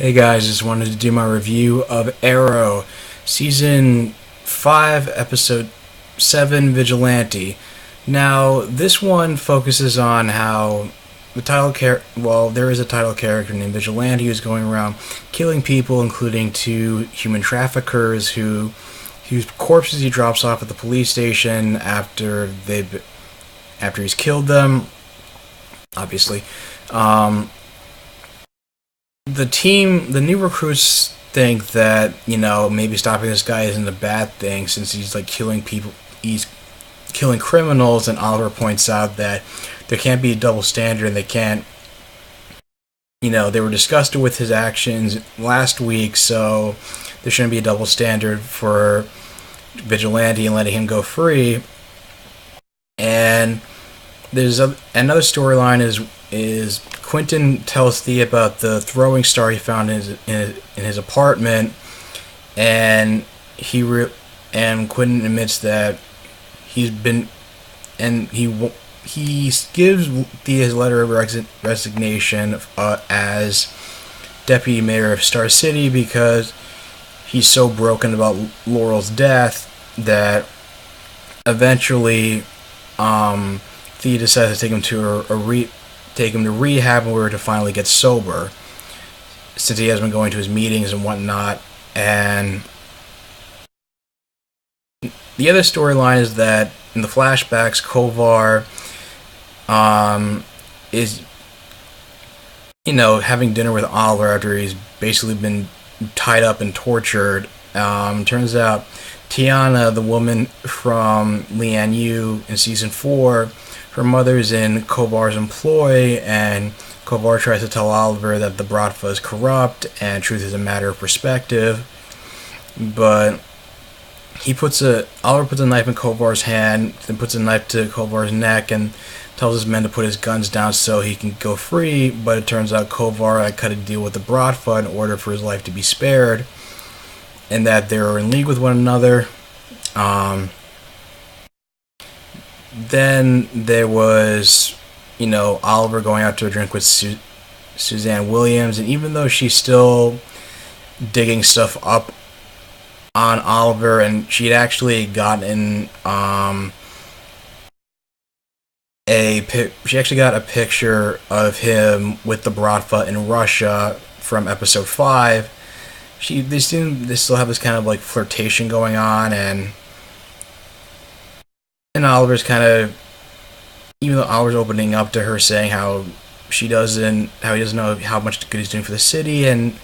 Hey guys, just wanted to do my review of Arrow, Season 5, Episode 7, Vigilante. Now, this one focuses on how there is a title character named Vigilante who's going around killing people, including two human traffickers whose corpses he drops off at the police station after he's killed them, obviously. Um, the new recruits think that, maybe stopping this guy isn't a bad thing since he's like killing people, he's killing criminals, and Oliver points out that there can't be a double standard and they can't, they were disgusted with his actions last week, so there shouldn't be a double standard for Vigilante and letting him go free. And there's another storyline is Quentin tells Thea about the throwing star he found in his apartment, and and Quentin admits that he's been and he gives Thea his letter of resignation as deputy mayor of Star City because he's so broken about Laurel's death that eventually Thea decides to take him to rehab in order to finally get sober, since he has been going to his meetings and whatnot. And the other storyline is that in the flashbacks, Kovar is having dinner with Oliver after he's basically been tied up and tortured. Turns out Tiana, the woman from Lian Yu in season 4, her mother's in Kovar's employ, and Kovar tries to tell Oliver that the Bratva is corrupt and truth is a matter of perspective. But Oliver puts a knife in Kovar's hand, then puts a knife to Kovar's neck, and tells his men to put his guns down so he can go free. But it turns out Kovar had cut a deal with the Bratva in order for his life to be spared, and that they were in league with one another. Then there was, Oliver going out to a drink with Suzanne Williams, and even though she's still digging stuff up on Oliver, and she'd actually gotten she actually got a picture of him with the Bratva in Russia from episode 5. They still have this kind of like flirtation going on, and Oliver's kind of, even though Oliver's opening up to her, saying how he doesn't know how much good he's doing for the city, and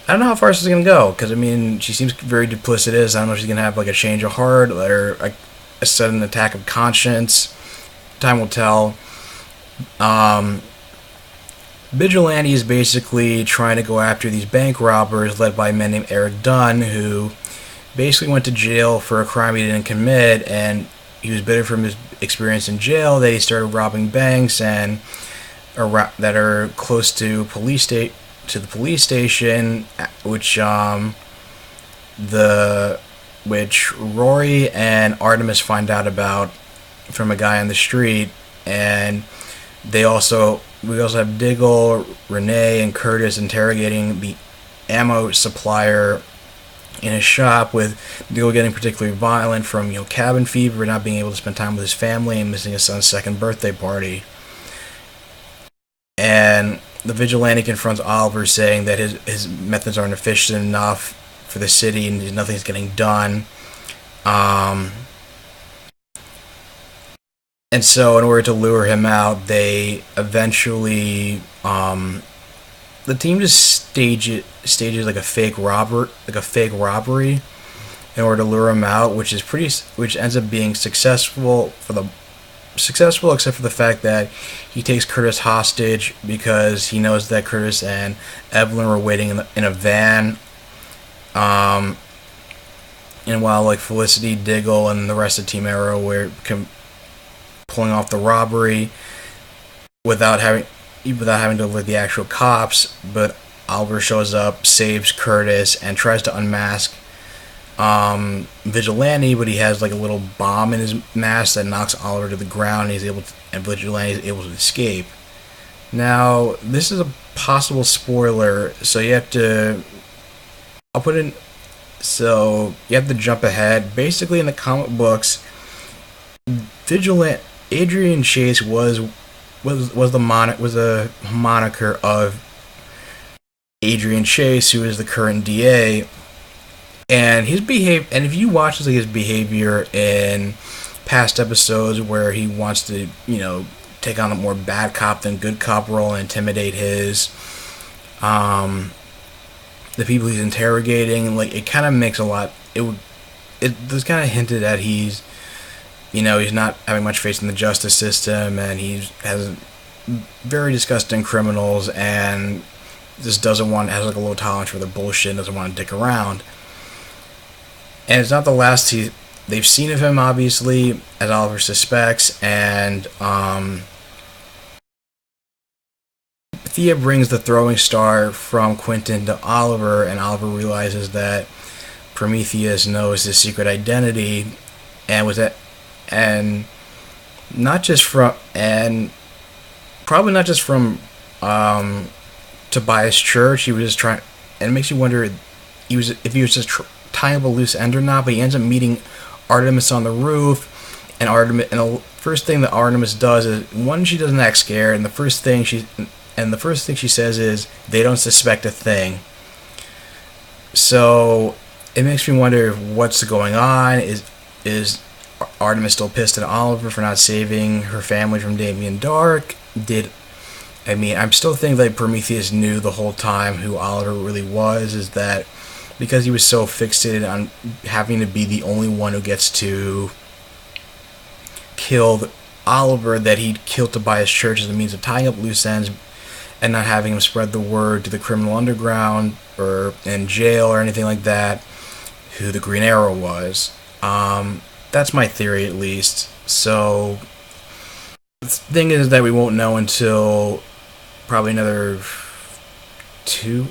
I don't know how far this is gonna go, because she seems very duplicitous. I don't know if she's gonna have like a change of heart or a sudden attack of conscience. Time will tell. Vigilante is basically trying to go after these bank robbers led by a man named Eric Dunn, who basically went to jail for a crime he didn't commit, and he was bitter from his experience in jail that he started robbing banks that are close to the police station, which Rory and Artemis find out about from a guy on the street. And we also have Diggle, Renee, and Curtis interrogating the ammo supplier in his shop, with Diggle getting particularly violent from cabin fever, not being able to spend time with his family, and missing his son's second birthday party. And the Vigilante confronts Oliver, saying that his methods aren't efficient enough for the city and nothing's getting done. And so in order to lure him out, they eventually the team just stages like a fake robbery in order to lure him out, which ends up being successful except for the fact that he takes Curtis hostage because he knows that Curtis and Evelyn were waiting in a van. And while like Felicity, Diggle, and the rest of Team Arrow were pulling off the robbery without having to look at the actual cops, but Oliver shows up, saves Curtis, and tries to unmask Vigilante, but he has like a little bomb in his mask that knocks Oliver to the ground, and Vigilante is able to escape. Now, this is a possible spoiler, so you have to. I'll put in. So you have to jump ahead. Basically, in the comic books, Vigilant Adrian Chase was a moniker of Adrian Chase, who is the current DA, and his behavior. And if you watch his behavior in past episodes, where he wants to, take on a more bad cop than good cop role and intimidate um, the people he's interrogating, like it kind of makes a lot. It was kind of hinted at he's not having much faith in the justice system, and he has very disgusting criminals, and just has like a low tolerance for the bullshit, and doesn't want to dick around. And it's not the last they've seen of him, obviously, as Oliver suspects, and Thea brings the throwing star from Quentin to Oliver, and Oliver realizes that Prometheus knows his secret identity, and and not just from, and probably not just from Tobias Church. He was just trying, and it makes you wonder if he was just tying up a loose end or not. But he ends up meeting Artemis on the roof, and the first thing that Artemis does is, one, she doesn't act scared, and the first thing she says is, they don't suspect a thing. So it makes me wonder what's going on. Is Artemis still pissed at Oliver for not saving her family from Damien Dark? I'm still thinking that Prometheus knew the whole time who Oliver really was, is that because he was so fixated on having to be the only one who gets to kill Oliver, that he'd killed Tobias Church as a means of tying up loose ends and not having him spread the word to the criminal underground or in jail or anything like that who the Green Arrow was. That's my theory, at least. So the thing is that we won't know until probably another 2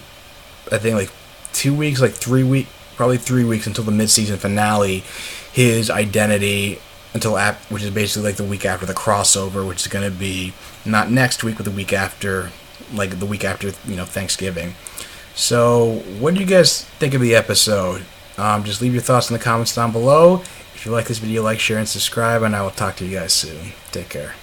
weeks, like 3 weeks, probably 3 weeks until the mid-season finale, his identity, which is basically like the week after the crossover, which is going to be not next week, but the week after, Thanksgiving. So what do you guys think of the episode? Just leave your thoughts in the comments down below. If you like this video, like, share, and subscribe, and I will talk to you guys soon. Take care.